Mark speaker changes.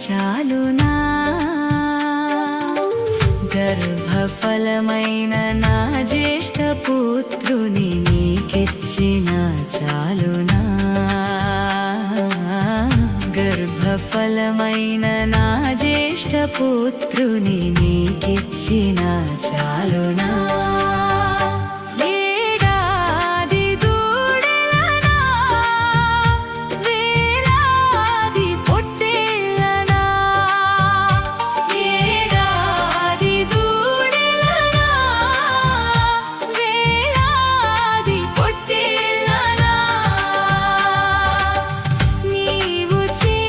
Speaker 1: చాలునా గర్భఫలమైన నా జ్యేష్ఠ పుత్రుని నీకిచ్చిన చాలునా గర్భఫలమైన నా జ్యేష్ఠ పుత్రుని నీకిచ్చిన చాలునా